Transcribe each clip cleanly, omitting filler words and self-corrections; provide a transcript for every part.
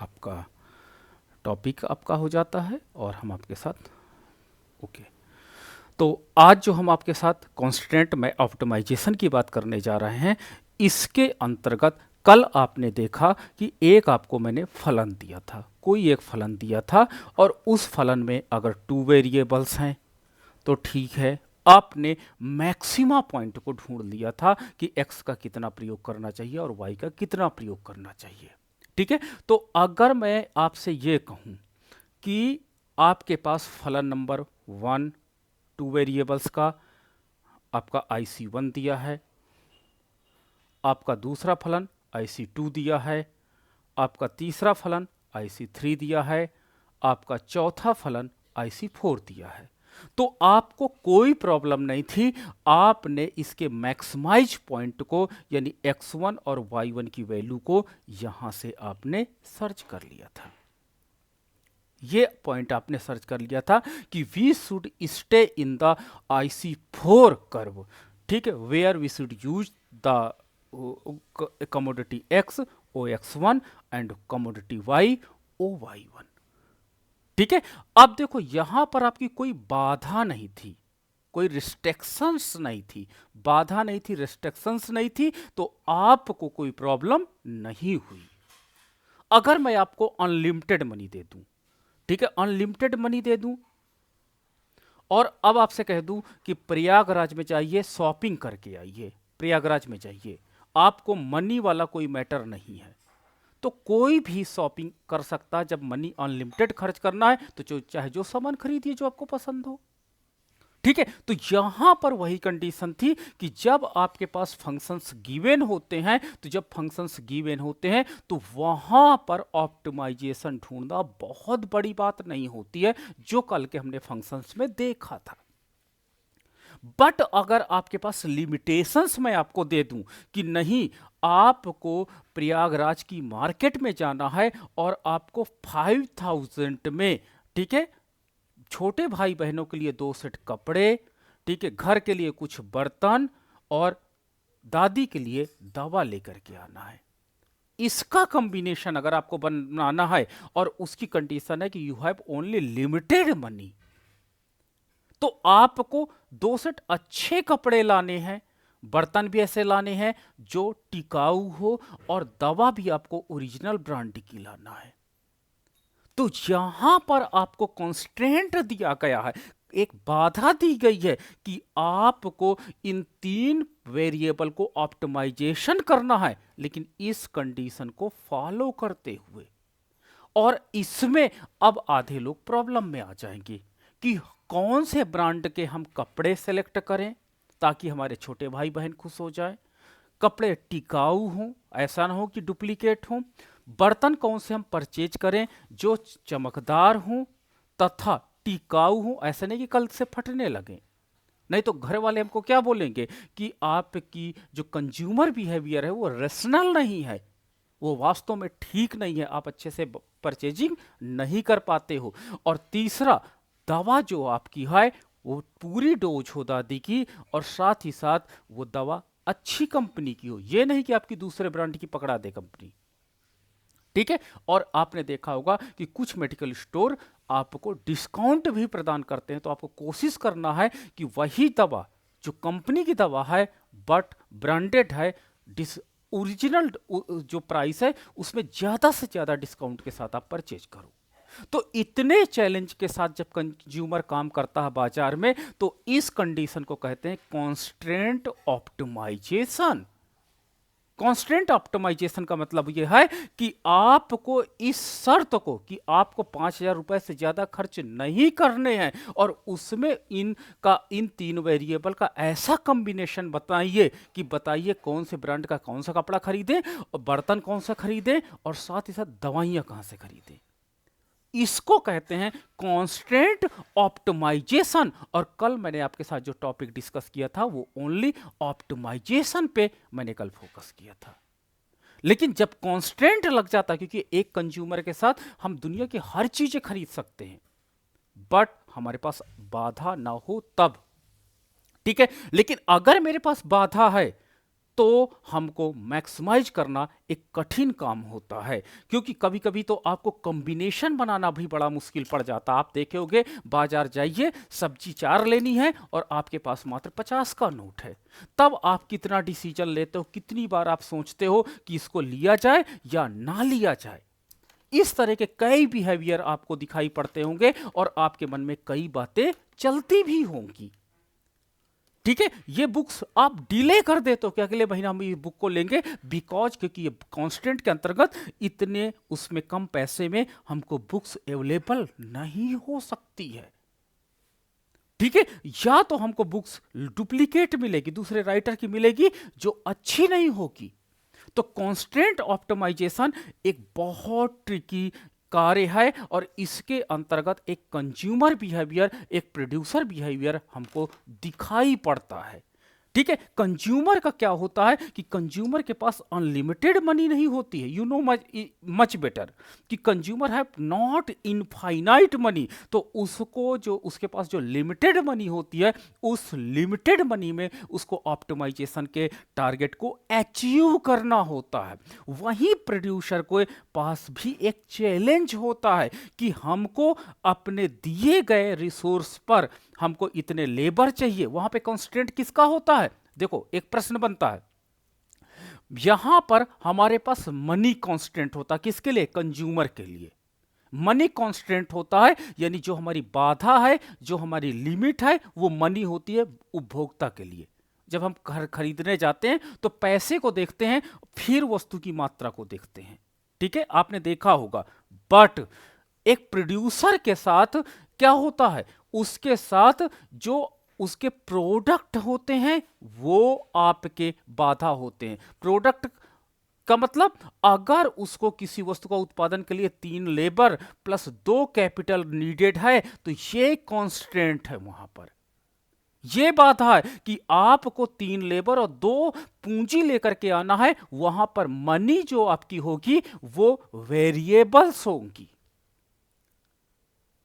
आपका टॉपिक आपका हो जाता है और हम आपके साथ ओके। तो आज जो हम आपके साथ कॉन्स्टेंट में ऑप्टिमाइजेशन की बात करने जा रहे हैं, इसके अंतर्गत कल आपने देखा कि एक आपको मैंने फलन दिया था, कोई एक फलन दिया था, और उस फलन में अगर टू वेरिएबल्स हैं तो ठीक है, आपने मैक्सिमा पॉइंट को ढूंढ लिया था कि x का कितना प्रयोग करना चाहिए और y का कितना प्रयोग करना चाहिए। ठीक है, तो अगर मैं आपसे ये कहूं कि आपके पास फलन नंबर 1 टू वेरिएबल्स का आपका IC1 दिया है, आपका दूसरा फलन IC2 दिया है, आपका तीसरा फलन IC3 दिया है, आपका चौथा फलन IC4 दिया है, तो आपको कोई प्रॉब्लम नहीं थी। आपने इसके मैक्सिमाइज पॉइंट को यानी x1 और y1 की वैल्यू को यहां से आपने सर्च कर लिया था। ये पॉइंट आपने सर्च कर लिया था कि we should stay in the IC4 curve. ठीक है, where we should use the commodity x OX1 and commodity y OY1। ठीक है, अब देखो यहां पर आपकी कोई बाधा नहीं थी, कोई रिस्ट्रिक्शंस नहीं थी, बाधा नहीं थी, रिस्ट्रिक्शंस नहीं थी, तो आपको कोई प्रॉब्लम नहीं हुई। अगर मैं आपको अनलिमिटेड मनी दे दूं, ठीक है, अनलिमिटेड मनी दे दूं और अब आपसे कह दूं कि प्रयागराज में जाइए, शॉपिंग करके आइए, प्रयागराज में जाइए, आपको मनी वाला कोई मैटर नहीं है, तो कोई भी शॉपिंग कर सकता। जब मनी अनलिमिटेड खर्च करना है तो चाहे जो सामान खरीदिए जो आपको पसंद हो। ठीक है, तो यहां पर वही कंडीशन थी कि जब आपके पास फंक्शंस गिवन होते हैं, तो जब फंक्शंस गिवन होते हैं तो वहां पर ऑप्टिमाइजेशन ढूंढना बहुत बड़ी बात नहीं होती है, जो कल के हमने फंक्शंस में देखा था। बट अगर आपके पास लिमिटेशंस मैं आपको दे दूं कि नहीं, आपको प्रयागराज की मार्केट में जाना है और आपको 5000 में, ठीक है, छोटे भाई बहनों के लिए 2 सेट कपड़े, ठीक है, घर के लिए कुछ बर्तन और दादी के लिए दवा लेकर के आना है, इसका कॉम्बिनेशन अगर आपको बनाना है और उसकी कंडीशन है कि you have only limited money, तो आपको 2 सेट अच्छे कपड़े लाने हैं, बर्तन भी ऐसे लाने हैं जो टिकाऊ हो, और दवा भी आपको ओरिजिनल ब्रांड की लाना है। तो यहां पर आपको कॉन्स्ट्रेंट दिया गया है, एक बाधा दी गई है कि आपको इन 3 वेरिएबल को ऑप्टिमाइजेशन करना है, लेकिन इस कंडीशन को फॉलो करते हुए। और इसमें अब आधे लोग प्रॉब्लम में आ जाएंगे कि कौन से ब्रांड के हम कपड़े सेलेक्ट करें ताकि हमारे छोटे भाई बहन खुश हो जाए, कपड़े टिकाऊ हों, ऐसा ना हो कि डुप्लीकेट हों, बर्तन कौन से हम परचेज करें जो चमकदार हों तथा टिकाऊ हों, ऐसा नहीं कि कल से फटने लगे, नहीं तो घर वाले हमको क्या बोलेंगे कि आपकी जो कंज्यूमर बिहेवियर है वो रेशनल नहीं है, वो वास्तव में ठीक नहीं है, आप अच्छे से परचेजिंग नहीं कर पाते हो। और तीसरा, दवा जो आपकी है वो पूरी डोज हो दादी की, और साथ ही साथ वो दवा अच्छी कंपनी की हो, ये नहीं कि आपकी दूसरे ब्रांड की पकड़ा दे कंपनी। ठीक है, और आपने देखा होगा कि कुछ मेडिकल स्टोर आपको डिस्काउंट भी प्रदान करते हैं, तो आपको कोशिश करना है कि वही दवा जो कंपनी की दवा है बट ब्रांडेड है, ओरिजिनल जो प्राइस है उसमें ज्यादा से ज्यादा डिस्काउंट के साथ आप परचेज करो। तो इतने चैलेंज के साथ जब कंज्यूमर काम करता है बाजार में, तो इस कंडीशन को कहते हैं कॉन्स्ट्रेंट ऑप्टिमाइजेशन। कॉन्स्टेंट ऑप्टिमाइजेशन का मतलब यह है कि आपको इस शर्त को कि आपको 5000 रुपए से ज्यादा खर्च नहीं करने हैं, और उसमें इन 3 वेरिएबल का ऐसा कॉम्बिनेशन बताइए कि बताइए कौन से ब्रांड का कौन सा कपड़ा खरीदें और बर्तन कौन सा खरीदें और साथ ही साथ दवाइयां कहां से खरीदें। इसको कहते हैं कॉन्स्टेंट ऑप्टिमाइजेशन। और कल मैंने आपके साथ जो टॉपिक डिस्कस किया था वो ओनली ऑप्टिमाइजेशन पे मैंने कल फोकस किया था। लेकिन जब कॉन्स्टेंट लग जाता है, क्योंकि एक कंज्यूमर के साथ हम दुनिया की हर चीजें खरीद सकते हैं बट हमारे पास बाधा ना हो तब, ठीक है, लेकिन अगर मेरे पास बाधा है तो हमको मैक्सिमाइज करना एक कठिन काम होता है, क्योंकि कभी कभी तो आपको कॉम्बिनेशन बनाना भी बड़ा मुश्किल पड़ जाता है। आप देखे होंगे, बाजार जाइए, सब्जी 4 लेनी है और आपके पास मात्र 50 का नोट है, तब आप कितना डिसीजन लेते हो, कितनी बार आप सोचते हो कि इसको लिया जाए या ना लिया जाए। इस तरह के कई बिहेवियर आपको दिखाई पड़ते होंगे और आपके मन में कई बातें चलती भी होंगी। ठीक है, ये बुक्स आप डिले कर देते हो कि अगले महीना हम ये बुक को लेंगे, बिकॉज क्योंकि ये कॉन्स्टेंट के अंतर्गत इतने उसमें कम पैसे में हमको बुक्स अवेलेबल नहीं हो सकती है। ठीक है, या तो हमको बुक्स डुप्लीकेट मिलेगी, दूसरे राइटर की मिलेगी जो अच्छी नहीं होगी। तो कॉन्स्टेंट ऑप्टिमाइजेशन एक बहुत ट्रिकी कार्य है और इसके अंतर्गत एक कंज्यूमर बिहेवियर, एक प्रोड्यूसर बिहेवियर हमको दिखाई पड़ता है। ठीक है, कंज्यूमर का क्या होता है कि कंज्यूमर के पास अनलिमिटेड मनी नहीं होती है। यू नो मच बेटर कि कंज्यूमर है नॉट इनफाइनाइट मनी। तो उसको जो उसके पास जो लिमिटेड मनी होती है, उस लिमिटेड मनी में उसको ऑप्टिमाइजेशन के टारगेट को अचीव करना होता है। वहीं प्रोड्यूसर के पास भी एक चैलेंज होता है कि हमको अपने दिए गए रिसोर्स पर हमको इतने लेबर चाहिए। वहां पे कंस्ट्रेंट किसका होता है? देखो, एक प्रश्न बनता है, यहां पर हमारे पास मनी कांस्टेंट होता है, किसके लिए? कंज्यूमर के लिए मनी कांस्टेंट होता है, यानी जो हमारी बाधा है, जो हमारी लिमिट है, वो मनी होती है उपभोक्ता के लिए। जब हम घर खरीदने जाते हैं तो पैसे को देखते हैं, फिर वस्तु की मात्रा को देखते हैं। ठीक है, आपने देखा होगा। बट एक प्रोड्यूसर के साथ क्या होता है? उसके साथ जो उसके प्रोडक्ट होते हैं वो आपके बाधा होते हैं। प्रोडक्ट का मतलब, अगर उसको किसी वस्तु का उत्पादन के लिए 3 लेबर प्लस 2 कैपिटल नीडेड है, तो ये कॉन्स्टेंट है। वहां पर ये बाधा है कि आपको 3 लेबर और 2 पूंजी लेकर के आना है। वहां पर मनी जो आपकी होगी वो वेरिएबल्स होंगी।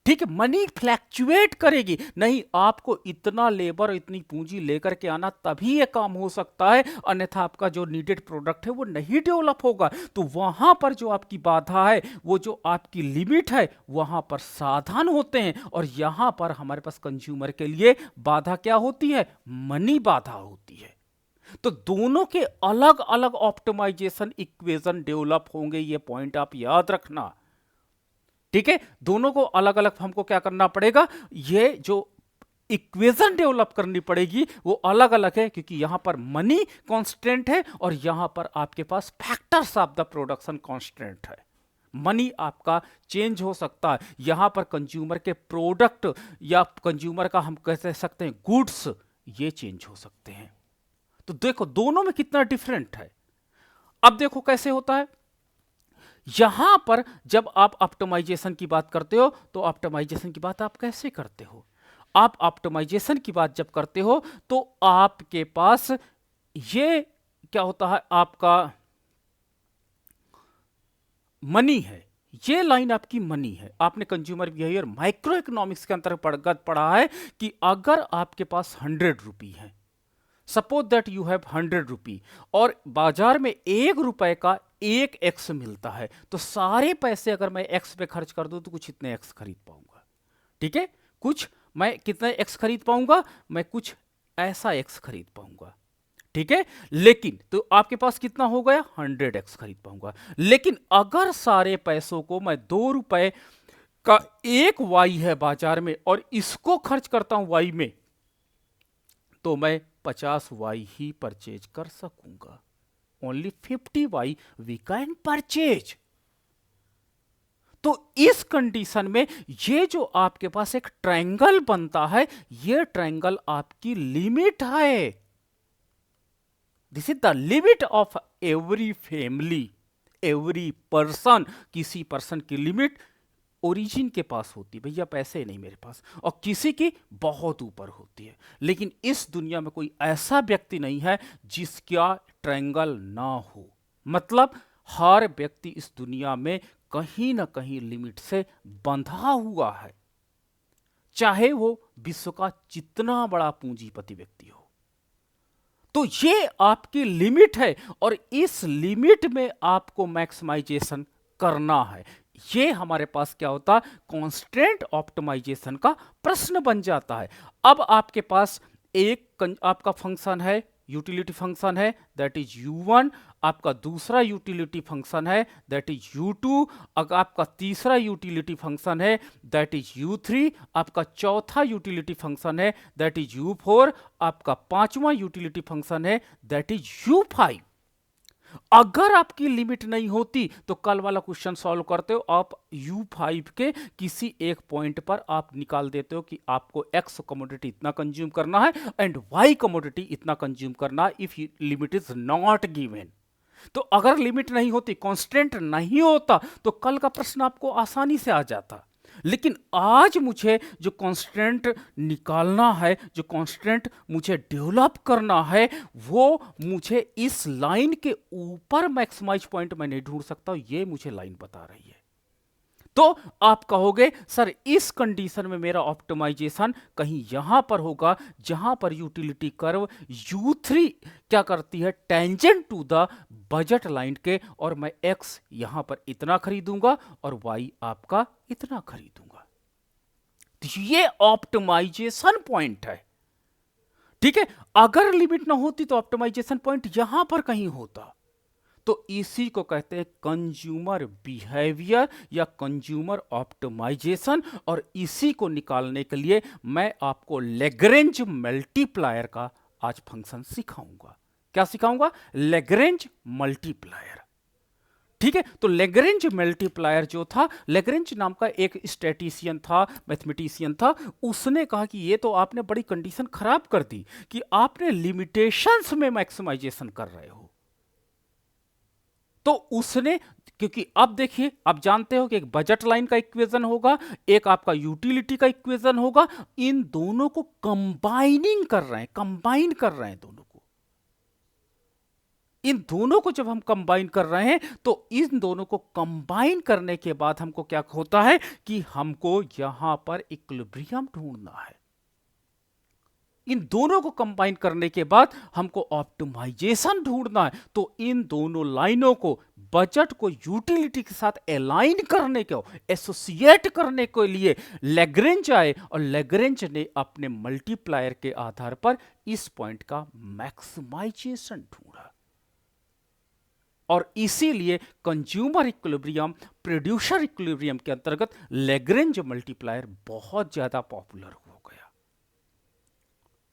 ठीक है, मनी फ्लैक्चुएट करेगी। नहीं, आपको इतना लेबर और इतनी पूंजी लेकर के आना, तभी ये काम हो सकता है, अन्यथा आपका जो नीडेड प्रोडक्ट है वो नहीं डेवलप होगा। तो वहां पर जो आपकी बाधा है, वो जो आपकी लिमिट है, वहां पर साधन होते हैं। और यहां पर हमारे पास कंज्यूमर के लिए बाधा क्या होती है? मनी बाधा होती है। तो दोनों के अलग अलग ऑप्टिमाइजेशन इक्वेशन डेवलप होंगे, ये पॉइंट आप याद रखना। ठीक है, दोनों को अलग अलग हमको क्या करना पड़ेगा? ये जो इक्वेशन डेवलप करनी पड़ेगी वो अलग अलग है, क्योंकि यहां पर मनी कांस्टेंट है और यहां पर आपके पास factors of the production constant है। मनी आपका चेंज हो सकता है, यहां पर कंज्यूमर के प्रोडक्ट या कंज्यूमर का हम कह सकते हैं गुड्स, ये चेंज हो सकते हैं। तो देखो दोनों में कितना डिफरेंट है। अब देखो कैसे होता है। यहां पर जब आप ऑप्टिमाइजेशन की बात करते हो, तो ऑप्टिमाइजेशन की बात आप कैसे करते हो? आप ऑप्टिमाइजेशन की बात जब करते हो तो आपके पास ये क्या होता है? आपका मनी है, ये लाइन आपकी मनी है। आपने कंज्यूमर बिहेवियर माइक्रो इकोनॉमिक्स के अंतर्गत पढ़ा है कि अगर आपके पास 100 रुपी है, सपोज दैट यू हैव 100 रुपी, और बाजार में 1 रुपए का 1 एक्स मिलता है, तो सारे पैसे अगर मैं एक्स पे खर्च कर दूं तो कुछ इतने एक्स खरीद पाऊंगा। ठीक है, कुछ मैं कितने एक्स खरीद पाऊंगा? मैं कुछ ऐसा एक्स खरीद पाऊंगा। ठीक है, लेकिन तो आपके पास कितना हो गया? 100 एक्स खरीद पाऊंगा। लेकिन अगर सारे पैसों को मैं 2 रुपए का 1 वाई है बाजार में और इसको खर्च करता हूं वाई में, तो मैं 50 वाई ही परचेज कर सकूंगा। Only 50 Y we can purchase. तो इस कंडीशन में ये जो आपके पास एक ट्रायंगल बनता है, ये ट्रायंगल आपकी लिमिट है। This is the limit of every family, every person. किसी पर्सन की लिमिट ओरिजिन के पास होती है, भैया पैसे नहीं मेरे पास, और किसी की बहुत ऊपर होती है। लेकिन इस दुनिया में कोई ऐसा व्यक्ति नहीं है जिसका ट्रायंगल ना हो। मतलब हर व्यक्ति इस दुनिया में कहीं ना कहीं लिमिट से बंधा हुआ है, चाहे वो विश्व का जितना बड़ा पूंजीपति व्यक्ति हो। तो ये आपकी लिमिट है और इस लिमिट में आपको मैक्सिमाइजेशन करना है। ये हमारे पास क्या होता है, कॉन्स्टेंट ऑप्टिमाइजेशन का प्रश्न बन जाता है। अब आपके पास एक आपका फंक्शन है, यूटिलिटी फंक्शन है, दैट इज u1, आपका दूसरा यूटिलिटी फंक्शन है दैट इज u2, अगर आपका तीसरा यूटिलिटी फंक्शन है दैट इज u3, आपका चौथा यूटिलिटी फंक्शन है दैट इज u4, आपका पांचवा यूटिलिटी फंक्शन है दैट इज u5। अगर आपकी लिमिट नहीं होती तो कल वाला क्वेश्चन सॉल्व करते हो, आप u5 के किसी एक पॉइंट पर आप निकाल देते हो कि आपको x कमोडिटी इतना कंज्यूम करना है एंड y कमोडिटी इतना कंज्यूम करना है if limit is not given. तो अगर लिमिट नहीं होती, कांस्टेंट नहीं होता, तो कल का प्रश्न आपको आसानी से आ जाता। लेकिन आज मुझे जो कांस्टेंट निकालना है, जो कांस्टेंट मुझे डेवलप करना है, वो मुझे इस लाइन के ऊपर मैक्सिमाइज पॉइंट मैं नहीं ढूंढ सकता, ये मुझे लाइन बता रही है। तो आप कहोगे सर इस कंडीशन में मेरा ऑप्टिमाइजेशन कहीं यहां पर होगा जहां पर यूटिलिटी कर्व u3 क्या करती है, tangent to the budget line के, और मैं x यहां पर इतना खरीदूंगा और y आपका इतना खरीदूंगा। तो ये ऑप्टिमाइजेशन पॉइंट है। ठीक है, अगर लिमिट ना होती तो ऑप्टिमाइजेशन पॉइंट यहां पर कहीं होता। तो इसी को कहते हैं कंज्यूमर बिहेवियर या कंज्यूमर ऑप्टिमाइजेशन, और इसी को निकालने के लिए मैं आपको लैग्रेंज मल्टीप्लायर का आज फंक्शन सिखाऊंगा। क्या सिखाऊंगा? Lagrange multiplier. ठीक है, तो लैग्रेंज मल्टीप्लायर जो था, लैग्रेंज नाम का एक स्टैटिशियन था, मैथमेटिशियन था, उसने कहा कि ये तो आपने बड़ी कंडीशन खराब कर दी कि आपने लिमिटेशंस में मैक्सिमाइजेशन कर रहे हो। तो उसने, क्योंकि अब देखिए, आप जानते हो कि एक बजट लाइन का इक्वेशन होगा, एक आपका यूटिलिटी का इक्वेशन होगा, इन दोनों को कंबाइनिंग कर रहे हैं, कंबाइन कर रहे हैं दोनों को। इन दोनों को जब हम कंबाइन कर रहे हैं तो इन दोनों को कंबाइन करने के बाद हमको क्या होता है कि हमको यहां पर इक्विलिब्रियम ढूंढना है। इन दोनों को कंबाइन करने के बाद हमको ऑप्टिमाइजेशन ढूंढना है। तो इन दोनों लाइनों को, बजट को यूटिलिटी के साथ अलाइन करने के, एसोसिएट करने के लिए लैग्रेंज आए, और लैग्रेंज ने अपने मल्टीप्लायर के आधार पर इस पॉइंट का मैक्सिमाइजेशन ढूंढा। और इसीलिए कंज्यूमर इक्विलिब्रियम, प्रोड्यूसर इक्विलिब्रियम के अंतर्गत लैग्रेंज मल्टीप्लायर बहुत ज्यादा पॉपुलर हो गया।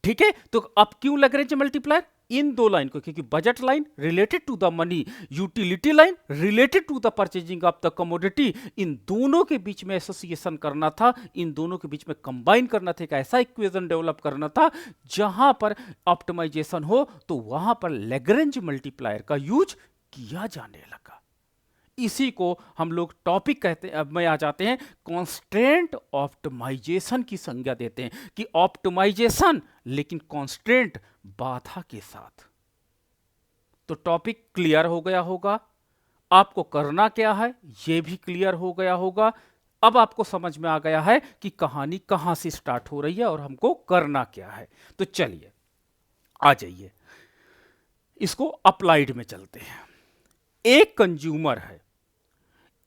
ठीक है, तो अब क्यों लैग्रेंज मल्टीप्लायर? इन दो लाइन को, क्योंकि budget line related to the money, utility line related to the purchasing of the commodity, इन दोनों के बीच में एसोसिएशन करना था, इन दोनों के बीच में कंबाइन करना था, एक ऐसा इक्वेशन डेवलप करना था जहां पर ऑप्टिमाइजेशन हो, तो वहां पर लैग्रेंज मल्टीप्लायर का यूज किया जाने लगा। इसी को हम लोग टॉपिक कहते हैं, अब में आ जाते हैं, कॉन्स्टेंट ऑप्टिमाइजेशन की संज्ञा देते हैं कि ऑप्टिमाइजेशन लेकिन कॉन्स्टेंट बाधा के साथ। तो टॉपिक क्लियर हो गया होगा, आपको करना क्या है यह भी क्लियर हो गया होगा। अब आपको समझ में आ गया है कि कहानी कहां से स्टार्ट हो रही है और हमको करना क्या है। तो चलिए आ जाइए, इसको अप्लाइड में चलते हैं। एक कंज्यूमर है,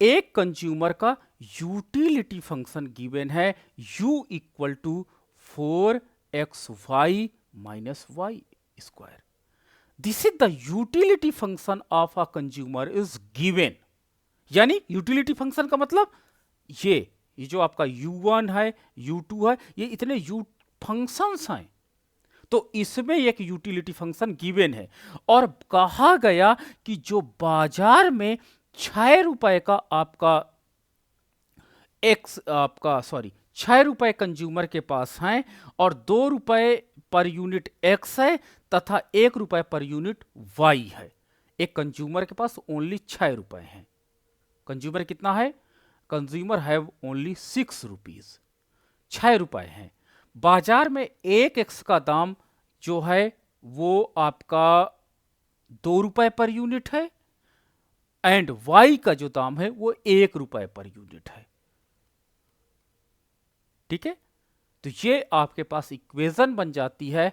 एक कंज्यूमर का यूटिलिटी फंक्शन गिवन है u equal to 4xy minus Y square. This is the utility function of a consumer is given. यानी यूटिलिटी फंक्शन का मतलब ये जो आपका u1 है, u2 है, ये इतने फंक्शंस हैं। तो इसमें एक यूटिलिटी फंक्शन गिवन है और कहा गया कि जो बाजार में 6 रुपए का आपका छह रुपए कंज्यूमर के पास हैं और 2 रुपए पर यूनिट एक्स है तथा 1 रुपए पर यूनिट वाई है। एक कंज्यूमर के पास ओनली 6 रुपए हैं। कंज्यूमर कितना है? कंज्यूमर हैव ओनली 6 रुपीज, 6 रुपए हैं। बाजार में एक एक्स का दाम जो है वो आपका 2 रुपए पर यूनिट है एंड वाई का जो दाम है वो 1 रुपए पर यूनिट है। ठीक है, तो ये आपके पास इक्वेशन बन जाती है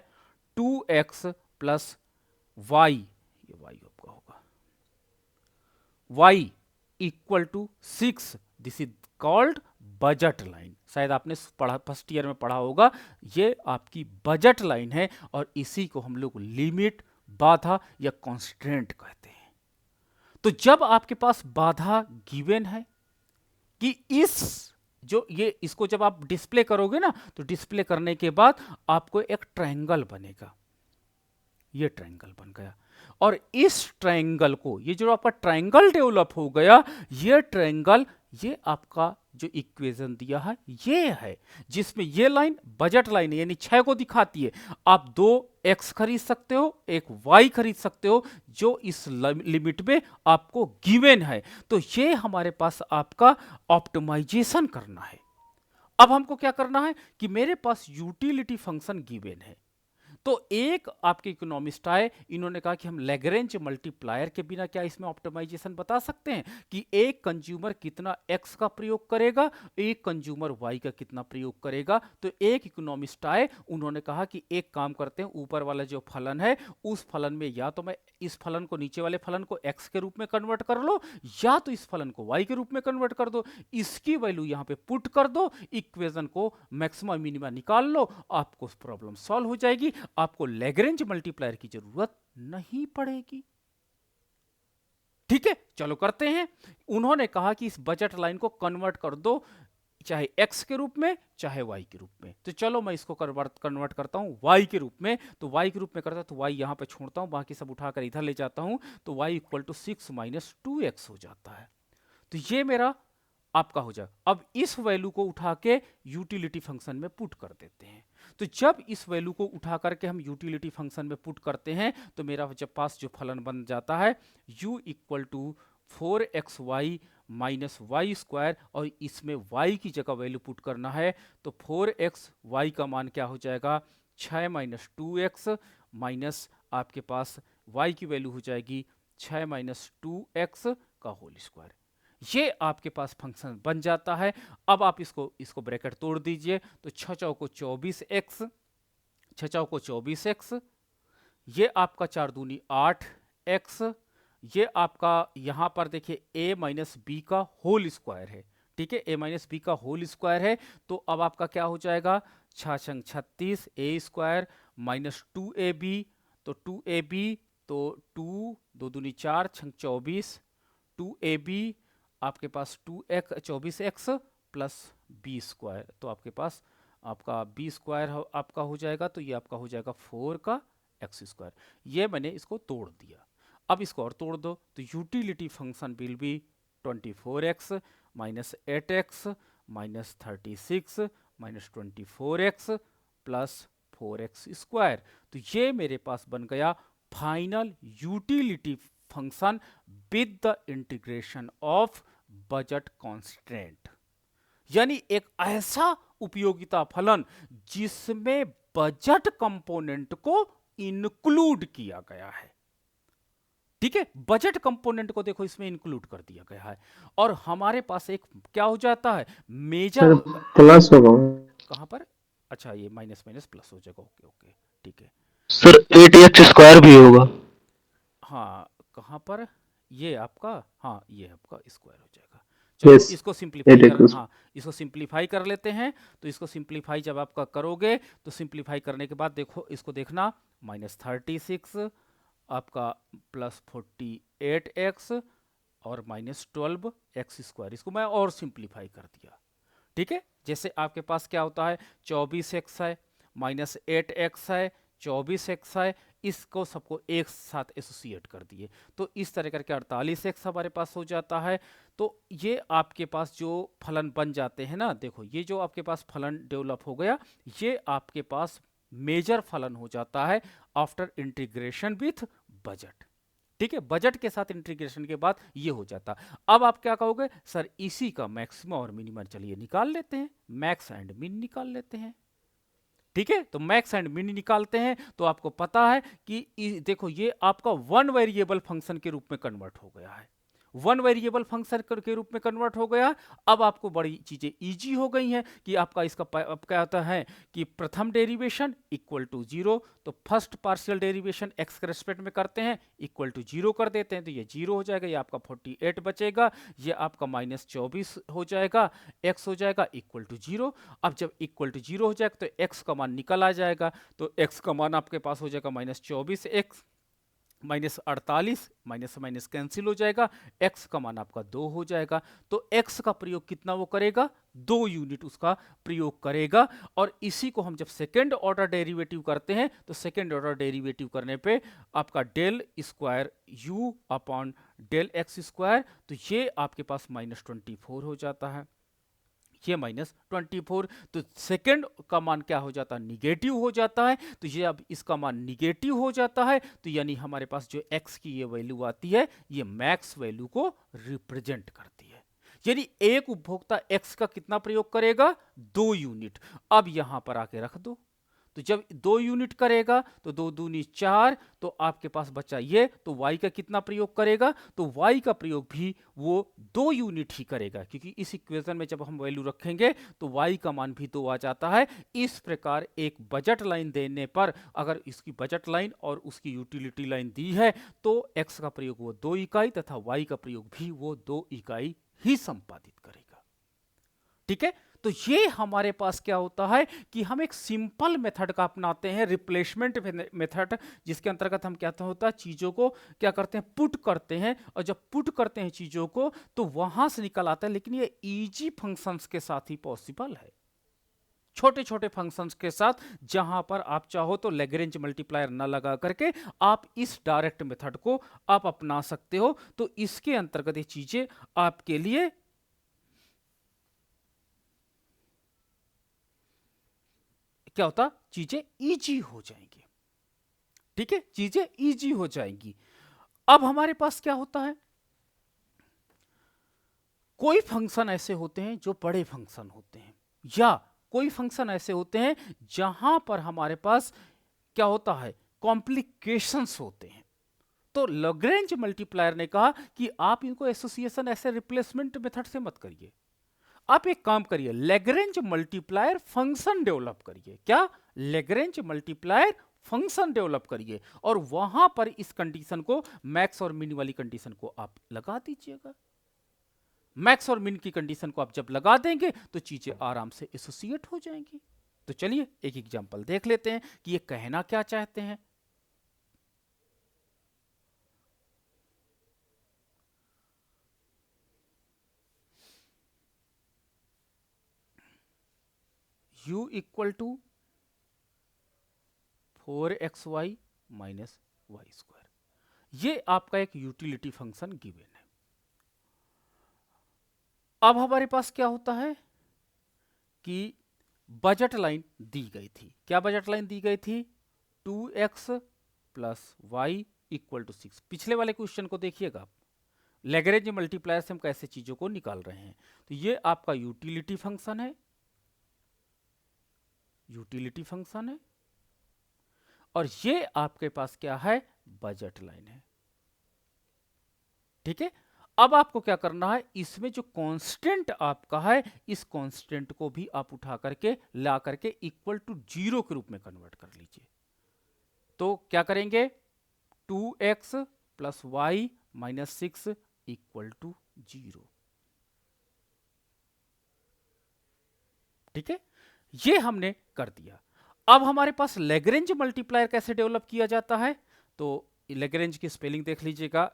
2x प्लस वाई, ये वाई आपका होगा y equal to 6, this is called budget line. शायद आपने पढ़ा, फर्स्ट ईयर में पढ़ा होगा, ये आपकी बजट लाइन है और इसी को हम लोग लिमिट, बाधा या कॉन्स्ट्रेंट कहते हैं। तो जब आपके पास बाधा गिवन है कि इस जो ये इसको जब आप डिस्प्ले करोगे ना, तो डिस्प्ले करने के बाद आपको एक ट्रायंगल बनेगा, ये ट्रायंगल बन गया। और इस ट्रायंगल को, ये जो आपका ट्रायंगल डेवलप हो गया, ये ट्रायंगल, ये आपका जो इक्वेशन दिया है ये है, जिसमें ये लाइन बजट लाइन है, यानी 6 को दिखाती है। आप 2 x खरीद सकते हो, एक y खरीद सकते हो, जो इस लिमिट में आपको गिवन है। तो ये हमारे पास आपका ऑप्टिमाइजेशन करना है। अब हमको क्या करना है कि मेरे पास यूटिलिटी फंक्शन गिवन है, तो एक आपके इकोनॉमिस्ट आए, इन्होंने कहा कि हम लैग्रेंज मल्टीप्लायर के बिना क्या इसमें ऑप्टिमाइजेशन बता सकते हैं कि एक कंज्यूमर कितना x का प्रयोग करेगा, एक कंज्यूमर y का कितना प्रयोग करेगा। तो एक इकोनॉमिस्ट आए, उन्होंने कहा कि एक काम करते हैं, ऊपर वाला जो फलन है उस फलन में या तो मैं इस फलन को, नीचे वाले फलन को x के रूप में कन्वर्ट कर लो, या तो इस फलन को y के रूप में कन्वर्ट कर दो, इसकी वैल्यू यहां पे पुट कर दो, इक्वेशन को मैक्सिमा मिनिमा निकाल लो, आपको प्रॉब्लम सॉल्व हो जाएगी, आपको लैग्रेंज मल्टीप्लायर की जरूरत नहीं पड़ेगी। ठीक है, चलो करते हैं। उन्होंने कहा कि इस बजट लाइन को कन्वर्ट कर दो, चाहे x के रूप में चाहे y के रूप में। तो चलो मैं इसको कन्वर्ट करता हूं y के रूप में। तो y के रूप में करता, तो y यहां पे छोड़ता हूं, बाकी सब उठाकर इधर ले जाता हूं, तो y equal to 6 minus 2x हो जाता है। तो ये मेरा आपका हो जाए। अब इस वैल्यू को उठा के यूटिलिटी फंक्शन में पुट कर देते हैं। तो जब इस वैल्यू को उठा करके हम यूटिलिटी फंक्शन में पुट करते हैं, तो मेरा जब पास जो फलन बन जाता है u equal to 4xy minus Y square, और इसमें y की जगह वैल्यू पुट करना है, तो 4xy का मान क्या हो जाएगा, 6 माइनस 2x माइनस आपके पास y की वैल्यू हो जाएगी 6 माइनस 2x का होल स्क्वायर। ये आपके पास फंक्शन बन जाता है। अब आप इसको ब्रैकेट तोड़ दीजिए, तो 6 चौको 24x, 6 चौको 24x, ये आपका 4 दूनी 8x, ये आपका यहां पर देखिए a माइनस बी का होल स्क्वायर है। ठीक है, a माइनस बी का होल स्क्वायर है। तो अब आपका क्या हो जाएगा, 6 छंग 36 a स्क्वायर माइनस 2ab, तो 2ab, तो 2 2 दूनी 4 छंग 24, 2ab आपके पास 2x 24x plus B square, तो आपके पास आपका बी स्क्वायर आपका हो जाएगा, तो ये आपका हो जाएगा 4 का एक्स स्क्वायर। ये मैंने इसको तोड़ दिया। अब इसको और तोड़ दो, तो utility function will be 24x minus 8x minus 36 minus 24x plus 4x square. तो ये मेरे पास बन गया final utility function with the integration of budget constant, यानी एक ऐसा उपयोगिता फलन जिसमें बजट कंपोनेंट को इंक्लूड किया गया है। ठीक है, बजट कंपोनेंट को देखो इसमें इंक्लूड कर दिया गया है, और हमारे पास एक क्या हो जाता है, मेजर प्लस होगा कहां पर, अच्छा ये माइनस माइनस प्लस हो जाएगा, ओके ओके ठीक है। सर, 8x स्क्वायर भी होगा। हाँ कहां पर, ये आपका, हाँ ये आपका स्क्वायर हो जाएगा। चलो यस, इसको सिंप्लीफाई कर, 8x। हाँ इसको सिंप्लीफाई कर लेते हैं। तो इसको सिंप्लीफाई जब आपका करोगे, तो सिंप्लीफाई करने के बाद देखो, इसको देखना, माइनस 36 आपका प्लस 48x और माइनस 12x स्क्वायर, इसको मैं और सिंप्लीफाई कर दिया। ठीक है, जैसे आपके पास क्या होता है, 24x है माइनस 8x है, 24x है, इसको सबको एक साथ एसोसिएट कर दिए, तो इस तरह करके 48x हमारे पास हो जाता है। तो ये आपके पास जो फलन बन जाते हैं ना, देखो ये जो आपके पास फलन डेवलप हो गया, ये आपके पास मेजर फलन हो जाता है आफ्टर इंटीग्रेशन विथ बजट। ठीक है, बजट के साथ इंटीग्रेशन के बाद ये हो जाता। अब आप क्या कहोगे, सर इसी का मैक्सिमम और मिनिमम चलिए निकाल लेते हैं, मैक्स एंड मिन निकाल लेते हैं। ठीक है, तो मैक्स एंड मिन निकालते हैं, तो आपको पता है कि देखो ये आपका वन वेरिएबल फंक्शन के रूप में कन्वर्ट हो गया है। वन वेरिएबल फंक्शन के रूप में कन्वर्ट हो गया। अब आपको बड़ी चीजें इजी हो गई हैं कि आपका इसका अब क्या आता है कि प्रथम डेरिवेशन इक्वल टू 0, तो फर्स्ट पार्शियल डेरिवेशन x के रेस्पेक्ट में करते हैं इक्वल टू 0 कर देते हैं, तो ये 0 हो जाएगा, ये आपका 48 बचेगा, ये आपका -24 हो जाएगा, x हो जाएगा इक्वल टू 0। अब जब इक्वल टू 0 हो जाएगा तो x का मान निकल आ जाएगा, तो x का मान आपके पास हो जाएगा -24x -48, माइनस माइनस कैंसिल हो जाएगा, x का मान आपका 2 हो जाएगा। तो x का प्रयोग कितना वो करेगा, 2 यूनिट उसका प्रयोग करेगा। और इसी को हम जब सेकेंड ऑर्डर डेरिवेटिव करते हैं तो सेकेंड ऑर्डर डेरिवेटिव करने पे आपका del square u upon del X square, तो ये आपके पास -24 हो जाता है, ये -24। तो सेकेंड का मान क्या हो जाता है, निगेटिव हो जाता है। तो ये अब इसका मान निगेटिव हो जाता है, तो यानी हमारे पास जो x की ये वैल्यू आती है ये मैक्स वैल्यू को रिप्रेजेंट करती है। यानी एक उपभोक्ता x का कितना प्रयोग करेगा, 2 यूनिट। अब यहां पर आके रख दो, तो जब 2 यूनिट करेगा तो 2 दूनी 4, तो आपके पास बचा ये, तो y का कितना प्रयोग करेगा, तो y का प्रयोग भी वो 2 यूनिट ही करेगा, क्योंकि इस इक्वेशन में जब हम वैल्यू रखेंगे तो y का मान भी 2 आ जाता है। इस प्रकार एक बजट लाइन देने पर अगर इसकी बजट लाइन और उसकी यूटिलिटी लाइन दी है तो x का प्रयोग वो 2 इकाई तथा y का प्रयोग भी वो 2 इकाई ही संपादित करेगा। ठीक है, तो ये हमारे पास क्या होता है कि हम एक सिंपल मेथड का अपनाते हैं, रिप्लेसमेंट मेथड, जिसके अंतर्गत हम क्या होता है चीजों को क्या करते हैं, पुट करते हैं, और जब पुट करते हैं चीजों को तो वहां से निकल आता है। लेकिन ये इजी फंक्शंस के साथ ही पॉसिबल है, छोटे छोटे फंक्शंस के साथ, जहां पर आप चाहो तो लैग्रेंज मल्टीप्लायर ना लगा करके आप इस डायरेक्ट मेथड को आप अपना सकते हो। तो इसके अंतर्गत ये चीजें आपके लिए क्या होता, चीजें इजी हो जाएंगी। ठीक है, चीजें इजी हो जाएंगी। अब हमारे पास क्या होता है, कोई फंक्शन ऐसे होते हैं जो बड़े फंक्शन होते हैं, या कोई फंक्शन ऐसे होते हैं जहां पर हमारे पास क्या होता है, कॉम्प्लिकेशंस होते हैं। तो लैग्रेंज मल्टीप्लायर ने कहा कि आप इनको एसोसिएशन ऐसे रिप्लेसमेंट मेथड से मत करिए, आप एक काम करिए, लैग्रेंज मल्टीप्लायर फंक्शन डेवलप करिए। क्या, लैग्रेंज मल्टीप्लायर फंक्शन डेवलप करिए, और वहां पर इस कंडीशन को, मैक्स और मिन वाली कंडीशन को आप लगा दीजिएगा। मैक्स और मिन की कंडीशन को आप जब लगा देंगे तो चीजें आराम से एसोसिएट हो जाएंगी। तो चलिए एक एग्जांपल देख लेते हैं कि ये कहना क्या चाहते हैं। u equal to 4xy minus Y square, ये आपका एक यूटिलिटी फंक्शन गिवन है। अब हमारे पास क्या होता है कि बजट लाइन दी गई थी। क्या बजट लाइन दी गई थी, 2x plus Y equal to 6। पिछले वाले क्वेश्चन को देखिएगा आप, लैग्रेंज मल्टीप्लायर से हम कैसे चीजों को निकाल रहे हैं। तो ये आपका यूटिलिटी फंक्शन है, यूटिलिटी फंक्शन है, और ये आपके पास क्या है, बजट लाइन है। ठीक है, अब आपको क्या करना है, इसमें जो कांस्टेंट आपका है, इस कांस्टेंट को भी आप उठा करके ला करके इक्वल टू 0 के रूप में कन्वर्ट कर लीजिए। तो क्या करेंगे, 2x plus Y minus 6 equal to 0। ठीक है, ये हमने कर दिया। अब हमारे पास लैग्रेंज मल्टीप्लायर कैसे डेवलप किया जाता है, तो लैग्रेंज की स्पेलिंग देख लीजिएगा,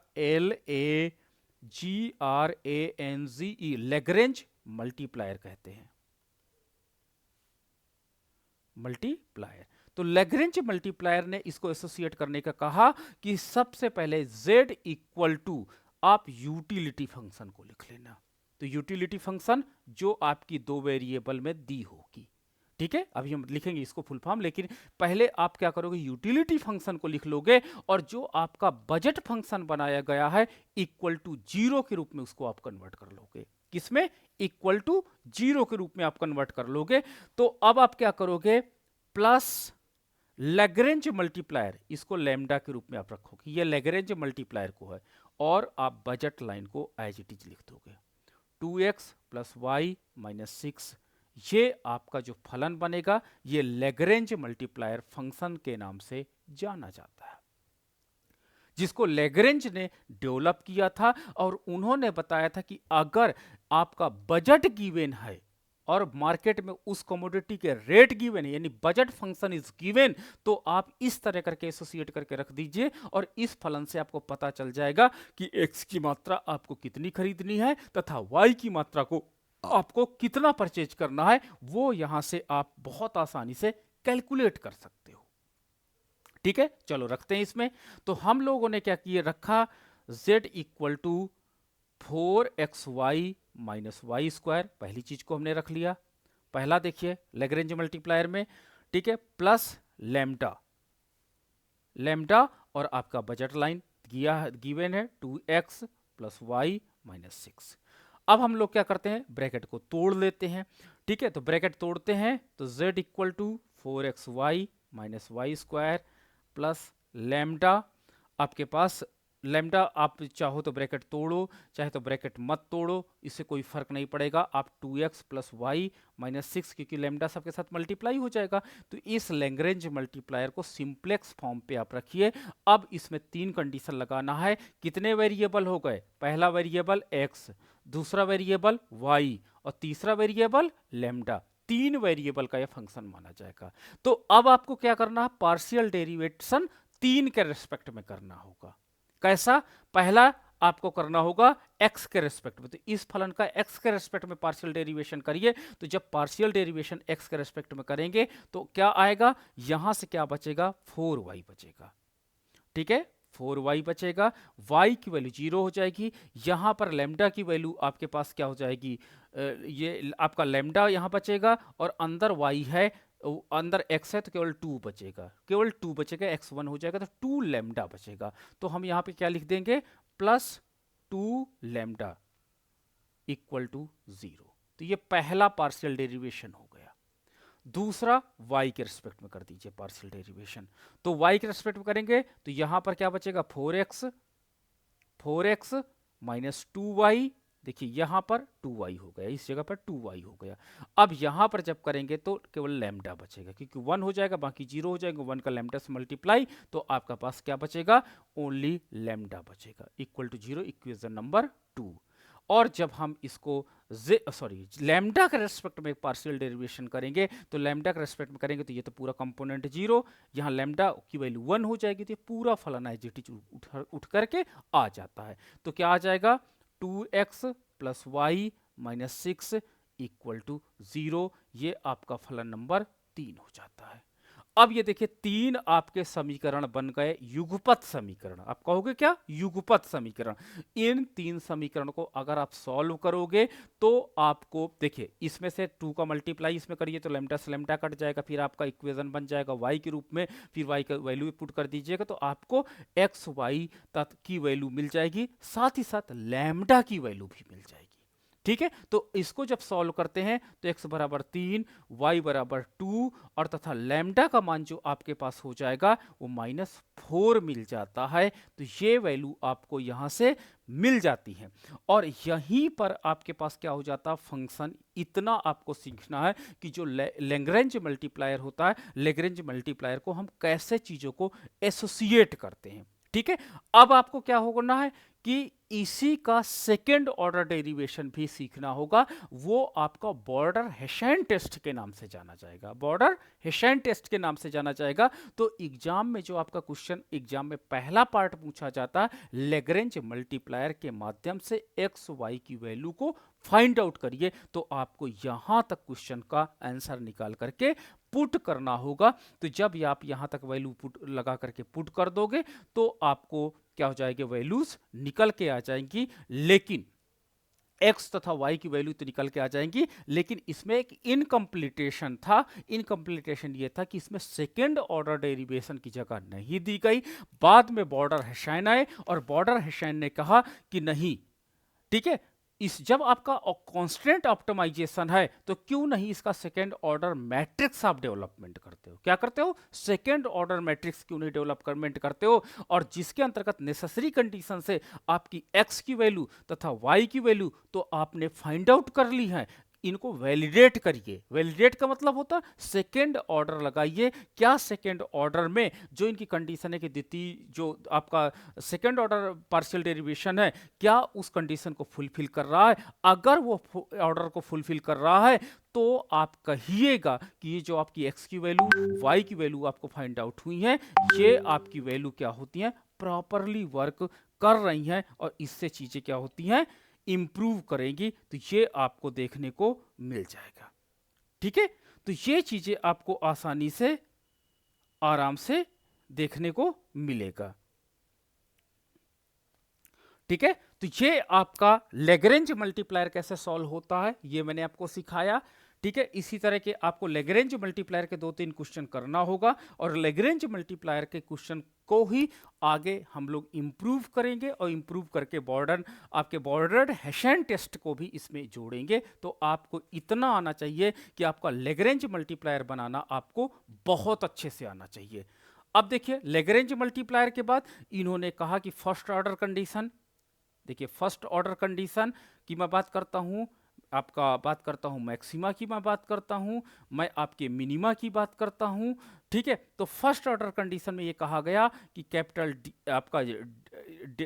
LAGRANGE, लैग्रेंज मल्टीप्लायर कहते हैं, मल्टीप्लायर। तो लैग्रेंज मल्टीप्लायर ने इसको एसोसिएट करने का कहा कि सबसे पहले z इक्वल टू आप यूटिलिटी फंक्शन को लिख लेना। तो यूटिलिटी फंक्शन जो आपकी 2 वेरिएबल में दी होगी। ठीक है, अभी हम लिखेंगे इसको फुल फॉर्म, लेकिन पहले आप क्या करोगे, यूटिलिटी फंक्शन को लिख लोगे, और जो आपका बजट फंक्शन बनाया गया है इक्वल टू 0 के रूप में उसको आप कन्वर्ट कर लोगे। किसमें, इक्वल टू 0 के रूप में आप कन्वर्ट कर लोगे। तो अब आप क्या करोगे, प्लस लैग्रेंज मल्टीप्लायर, इसको लैम्डा के रूप में आप रखोगे, ये लैग्रेंज मल्टीप्लायर को है, और आप बजट लाइन को एज इट इज लिख दोगे 2x प्लस वाई माइनस 6। ये आपका जो फलन बनेगा ये लैग्रेंज मल्टीप्लायर फंक्शन के नाम से जाना जाता है, जिसको लैग्रेंज ने डेवलप किया था। और उन्होंने बताया था कि अगर आपका बजट गिवन है और मार्केट में उस कमोडिटी के रेट गिवन है, यानी बजट फंक्शन इज गिवन, तो आप इस तरह करके एसोसिएट करके रख दीजिए और इस फलन से आपको पता चल जाएगा कि x की मात्रा आपको कितनी खरीदनी है तथा y की मात्रा को आपको कितना परचेज करना है, वो यहां से आप बहुत आसानी से कैलकुलेट कर सकते हो। ठीक है, चलो रखते हैं इसमें। तो हम लोगों ने क्या किए, रखा z equal to 4xy minus Y square, पहली चीज को हमने रख लिया। पहला देखिए लैग्रेंज मल्टीप्लायर में, ठीक है, प्लस लैम्डा, लैम्डा और आपका बजट लाइन गिवन है 2x प्लस वाई माइनस 6। अब हम लोग क्या करते हैं, ब्रैकेट को तोड़ लेते हैं। ठीक है, तो ब्रैकेट तोड़ते हैं तो z equal to 4xy minus Y square plus lambda, आपके पास लैम्डा आप चाहो तो ब्रैकेट तोड़ो, चाहे तो ब्रैकेट मत तोड़ो, इससे कोई फर्क नहीं पड़ेगा। आप 2x प्लस वाई माइनस 6, क्योंकि लैम्डा सबके साथ मल्टीप्लाई हो जाएगा, तो इस लैग्रेंज मल्टीप्लायर को सिंप्लेक्स फॉर्म पे आप रखिए। अब इसमें 3 कंडीशन लगाना है। कितने वेरिएबल हो गए, पहला वेरिएबल x, दूसरा वेरिएबल y और तीसरा वेरिएबल लैम्डा। 3 वेरिएबल का यह फंक्शन माना जाएगा। तो अब आपको क्या करना है, पार्शियल डेरिवेशन 3 के रेस्पेक्ट में करना होगा। कैसा, पहला आपको करना होगा x के रेस्पेक्ट में, तो इस फलन का x के रेस्पेक्ट में पार्शियल डेरिवेशन करिए। तो जब पार्शियल डेरिवेशन x के रेस्पेक्ट में करेंगे तो क्या आएगा, यहां से क्या बचेगा, 4y बचेगा। ठीक है, 4y बचेगा, y की वैल्यू 0 हो जाएगी। यहां पर लैम्डा की वैल्यू आपके पास क्या हो जाएगी, ये आपका लैम्डा यहां बचेगा और अंदर y है, अंदर x है तो केवल 2 बचेगा, केवल 2 बचेगा, x1 हो जाएगा तो 2 लैम्डा बचेगा। तो हम यहां पे क्या लिख देंगे, प्लस 2 लैम्डा इक्वल टू 0। तो ये पहला पार्शियल डेरिवेशन हो गया। दूसरा y के रिस्पेक्ट में कर दीजिए पार्शियल डेरिवेशन। तो y के रिस्पेक्ट में करेंगे तो यहां पर क्या बचेगा, 4x माइनस 2y, देखिए यहां पर 2y हो गया, इस जगह पर 2y हो गया। अब यहां पर जब करेंगे तो केवल लैम्डा बचेगा, क्योंकि 1 हो जाएगा, बाकी 0 हो जाएंगे, 1 का लैम्डा से मल्टीप्लाई, तो आपका पास क्या बचेगा, ओनली लैम्डा बचेगा, इक्वल टू 0, इक्वेशन नंबर 2। और जब हम इसको लैम्डा के रेस्पेक्ट में पार्शियल डेरिवेशन करेंगे, तो लैम्डा के रेस्पेक्ट में करेंगे तो ये तो पूरा कंपोनेंट 0, यहाँ लैम्डा की वैल्यू 1 हो जाएगी, तो ये पूरा फलन एज उठ करके आ जाता है। तो क्या आ जाएगा, 2x plus Y minus 6 equal to 0, ये आपका फलन नंबर 3 हो जाता है। अब ये देखिए 3 आपके समीकरण बन गए युगपत समीकरण। आप कहोगे क्या, युगपत समीकरण। इन 3 समीकरण को अगर आप सॉल्व करोगे तो आपको देखिए, इसमें से 2 का मल्टीप्लाई इसमें करिए तो लैम्डा से लैम्डा कट जाएगा, फिर आपका इक्वेशन बन जाएगा y के रूप में, फिर y का वैल्यू पुट कर दीजिएगा तो आपको एक्स वाई तक की वैल्यू मिल जाएगी, साथ ही साथ लैम्डा की वैल्यू भी मिल जाएगी। ठीक है, तो इसको जब सॉल्व करते हैं तो x बराबर 3, y बराबर 2 और तथा लैम्डा का मान जो आपके पास हो जाएगा वो -4 मिल जाता है। तो ये वैल्यू आपको यहां से मिल जाती है और यहीं पर आपके पास क्या हो जाता है, फंक्शन। इतना आपको सीखना है कि जो लैग्रेंज मल्टीप्लायर होता है, लैग्रेंज मल्टीप्लायर को हम कैसे चीजों को एसोसिएट करते हैं। ठीक है, अब आपको क्या होना है कि इसी का सेकेंड ऑर्डर डेरिवेशन भी सीखना होगा, वो आपका बॉर्डर हेशेन टेस्ट के नाम से जाना जाएगा, बॉर्डर हेशेन टेस्ट के नाम से जाना जाएगा। तो एग्जाम में जो आपका क्वेश्चन, एग्जाम में पहला पार्ट पूछा जाता है, लैग्रेंज मल्टीप्लायर के माध्यम से एक्स वाई की वैल्यू को फाइंड आउट करिए, तो आपको यहां तक क्वेश्चन का आंसर निकाल करके पुट करना होगा। तो जब आप यहां तक वैल्यू पुट लगा करके पुट कर दोगे तो आपको क्या हो जाएगी, वैल्यूज निकल के आ जाएंगी, लेकिन x तथा y की वैल्यू तो निकल के आ जाएंगी, लेकिन इसमें एक इनकम्प्लीटेशन था। इनकम्प्लीटेशन ये था कि इसमें सेकेंड ऑर्डर डेरिवेशन की जगह नहीं दी गई। बाद में बॉर्डर हेशेन आए और बॉर्डर हेशेन ने कहा कि नहीं, ठीक है, इस जब आपका कांस्टेंट ऑप्टिमाइजेशन है तो क्यों नहीं इसका सेकेंड ऑर्डर मैट्रिक्स आप डेवलपमेंट करते हो? क्या करते हो? सेकेंड ऑर्डर मैट्रिक्स क्यों नहीं डेवलपमेंट करते हो? और जिसके अंतर्गत नेसेसरी कंडीशन से आपकी एक्स की वैल्यू तथा वाई की वैल्यू तो आपने फाइंड आउट कर ली है, इनको वैलिडेट करिए। वैलिडेट का मतलब होता है सेकेंड ऑर्डर लगाइए। क्या सेकेंड ऑर्डर में जो इनकी कंडीशन है कि द्वितीय जो आपका सेकेंड ऑर्डर पार्शियल डेरिवेशन है, क्या उस कंडीशन को फुलफिल कर रहा है? अगर वो ऑर्डर को फुलफिल कर रहा है तो आप कहिएगा कि ये जो आपकी एक्स की वैल्यू वाई की वैल्यू आपको फाइंड आउट हुई है, ये आपकी वैल्यू क्या होती है? प्रॉपरली वर्क कर रही हैं और इससे चीजें क्या होती हैं? इंप्रूव करेंगी। तो ये आपको देखने को मिल जाएगा। ठीक है, तो ये चीजें आपको आसानी से आराम से देखने को मिलेगा। ठीक है, तो ये आपका लेग्रेंज मल्टीप्लायर कैसे सॉल्व होता है ये मैंने आपको सिखाया। ठीक है, इसी तरह के आपको लेग्रेंज मल्टीप्लायर के 2-3 क्वेश्चन करना होगा और लेग्रेंज मल्टीप्लायर के क्वेश्चन को ही आगे हम लोग इंप्रूव करेंगे और इंप्रूव करके आपके बॉर्डर्ड हेसियन टेस्ट को भी इसमें जोड़ेंगे। तो आपको इतना आना चाहिए कि आपका लेग्रेंज मल्टीप्लायर बनाना आपको बहुत अच्छे से आना चाहिए। अब देखिए, लेग्रेंज मल्टीप्लायर के बाद इन्होंने कहा कि फर्स्ट ऑर्डर कंडीशन, देखिए फर्स्ट ऑर्डर कंडीशन की मैं बात करता हूं, आपका बात करता हूं मैक्सिमा की मैं बात करता हूं, मैं आपके मिनिमा की बात करता हूं। ठीक है, तो फर्स्ट ऑर्डर कंडीशन में ये कहा गया कि कैपिटल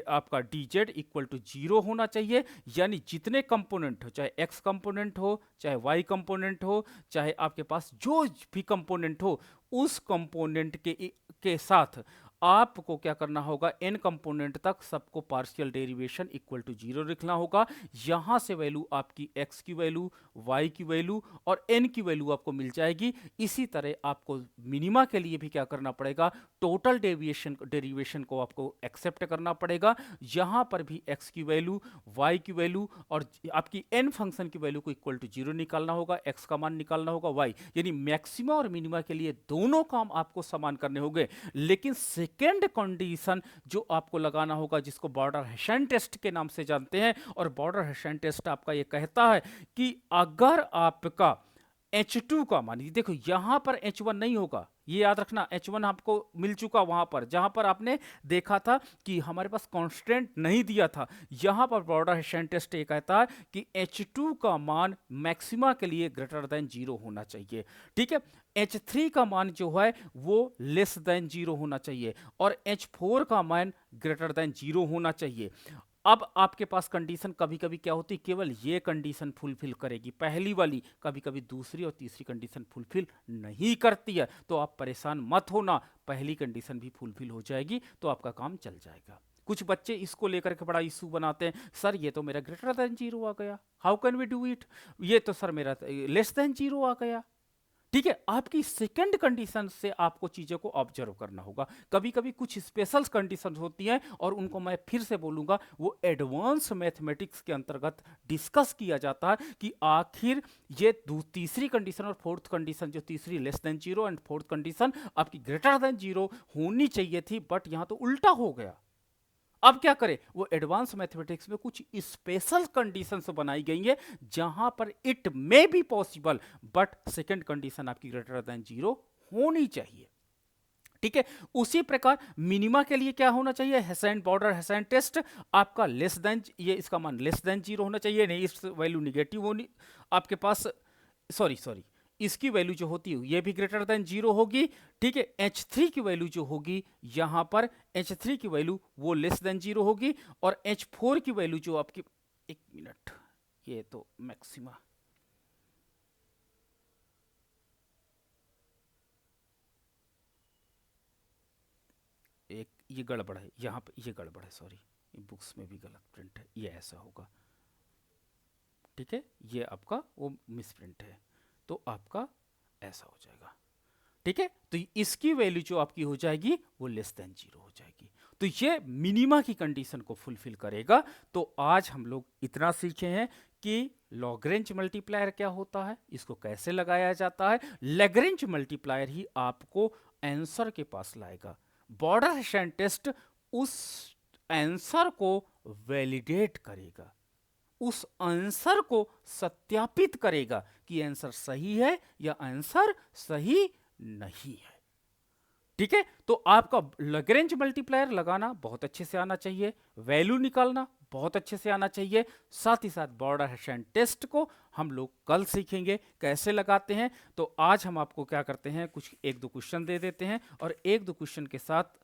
आपका डी जेड इक्वल टू 0 होना चाहिए, यानी जितने कंपोनेंट हो, चाहे एक्स कंपोनेंट हो, चाहे वाई कंपोनेंट हो, चाहे आपके पास जो भी कंपोनेंट हो, उस कंपोनेंट के साथ आपको क्या करना होगा? n कंपोनेंट तक सबको पार्शियल डेरिवेशन इक्वल टू 0 लिखना होगा। यहां से वैल्यू आपकी x की वैल्यू, y की वैल्यू और n की वैल्यू आपको मिल जाएगी। इसी तरह आपको मिनिमा के लिए भी क्या करना पड़ेगा? टोटल डेरिवेशन को आपको एक्सेप्ट करना पड़ेगा। यहां पर भी x की वैल्यू, y की वैल्यू और आपकी n फंक्शन की वैल्यू को इक्वल टू 0 निकालना होगा, x का मान निकालना होगा, y, यानी मैक्सिमा और मिनिमा के लिए दोनों काम आपको समान करने होंगे। लेकिन सेकेंड कंडीशन जो आपको लगाना होगा, जिसको बॉर्डर हेसियन टेस्ट के नाम से जानते हैं, और बॉर्डर हेसियन टेस्ट आपका ये कहता है कि अगर आपका H2 का मान, देखो यहां पर H1 नहीं होगा, ये याद रखना, H1 आपको मिल चुका वहां पर जहां पर आपने देखा था कि हमारे पास कांस्टेंट नहीं दिया था। यहां पर बॉर्डर हेसियन टेस्ट ये कहता है कि H2 का मान मैक्सिमा के लिए ग्रेटर देन 0 होना चाहिए। ठीक है, H3 का मान जो है वो लेस देन 0 होना चाहिए और H4 का मान ग्रेटर देन 0 होना चाहिए। अब आपके पास कंडीशन कभी कभी क्या होती है, केवल ये कंडीशन फुलफिल करेगी, पहली वाली, कभी कभी दूसरी और तीसरी कंडीशन फुलफिल नहीं करती है। तो आप परेशान मत होना, पहली कंडीशन भी फुलफिल हो जाएगी तो आपका काम चल जाएगा। कुछ बच्चे इसको लेकर के बड़ा इशू बनाते हैं, सर ये तो मेरा ग्रेटर देन 0 आ गया, how can we do it, ये तो सर मेरा लेस देन 0 आ गया। ठीक है, आपकी सेकंड कंडीशन से आपको चीजों को ऑब्जर्व करना होगा। कभी कभी कुछ स्पेशल कंडीशंस होती हैं और उनको मैं फिर से बोलूंगा, वो एडवांस मैथमेटिक्स के अंतर्गत डिस्कस किया जाता है कि आखिर ये तीसरी कंडीशन और फोर्थ कंडीशन, जो तीसरी less than 0 and fourth condition आपकी ग्रेटर देन 0 होनी चाहिए थी, बट यहां तो उल्टा हो गया। अब क्या करें? वो एडवांस मैथमेटिक्स में कुछ स्पेशल कंडीशंस बनाई गई है जहां पर it may be possible but second condition आपकी ग्रेटर देन 0 होनी चाहिए। ठीक है, उसी प्रकार मिनिमा के लिए क्या होना चाहिए? हेसियन बॉर्डर हेसियन टेस्ट आपका लेस देन, ये इसका मान लेस देन 0 होना चाहिए, नहीं इस वैल्यू निगेटिव होनी आपके पास, सॉरी इसकी वैल्यू जो होती है ये भी ग्रेटर देन 0 होगी। ठीक है, H3 की वैल्यू जो होगी यहां पर H3 की वैल्यू वो लेस देन 0 होगी और H4 की वैल्यू जो आपकी, एक मिनट, ये तो मैक्सिमा, एक ये गड़बड़ है यहां पे, ये गड़बड़ है, सॉरी, बुक्स में भी गलत प्रिंट है, ये ऐसा होगा। ठीक है, ये आपका वो मिस प्रिंट है, तो आपका ऐसा हो जाएगा। ठीक है, तो इसकी वैल्यू जो आपकी हो जाएगी वो लेस देन 0 हो जाएगी, तो ये मिनिमा की कंडीशन को फुलफिल करेगा। तो आज हम लोग इतना सीखे हैं कि लॉग्रेंज मल्टीप्लायर क्या होता है, इसको कैसे लगाया जाता है। लैग्रेंज मल्टीप्लायर ही आपको आंसर के पास लाएगा, बॉर्डर हेसियन टेस्ट उस आंसर को वैलिडेट करेगा। उस आंसर को सत्यापित करेगा कि आंसर सही है या आंसर सही नहीं है। ठीक है, तो आपका लैग्रेंज मल्टीप्लायर लगाना बहुत अच्छे से आना चाहिए, वैल्यू निकालना बहुत अच्छे से आना चाहिए, साथ ही साथ बॉर्डर हेसियन टेस्ट को हम लोग कल सीखेंगे कैसे लगाते हैं। तो आज हम आपको क्या करते हैं, कुछ एक दो क्वेश्चन दे देते हैं और एक दो क्वेश्चन के साथ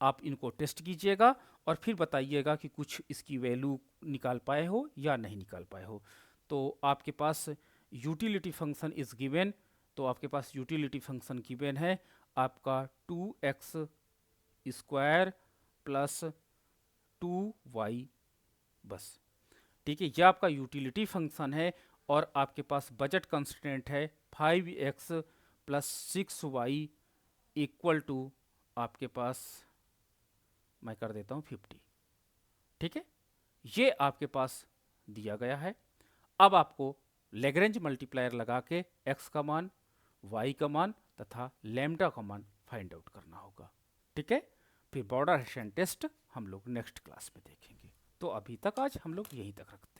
आप इनको टेस्ट कीजिएगा और फिर बताइएगा कि कुछ इसकी वैल्यू निकाल पाए हो या नहीं निकाल पाए हो। तो आपके पास यूटिलिटी फंक्शन इज गिवन, तो आपके पास यूटिलिटी फंक्शन गिवन है आपका 2x स्क्वायर प्लस 2y, बस। ठीक है, यह आपका यूटिलिटी फंक्शन है और आपके पास बजट कंस्ट्रेंट है 5x plus 6y equal to आपके पास, मैं कर देता हूँ 50। ठीक है, ये आपके पास दिया गया है। अब आपको लैग्रेंज मल्टीप्लायर लगा के x का मान, y का मान तथा लैम्डा का मान फाइंड आउट करना होगा। ठीक है, फिर बॉर्डर हेसियन टेस्ट हम लोग नेक्स्ट क्लास में देखेंगे। तो अभी तक आज हम लोग यहीं तक रखते हैं।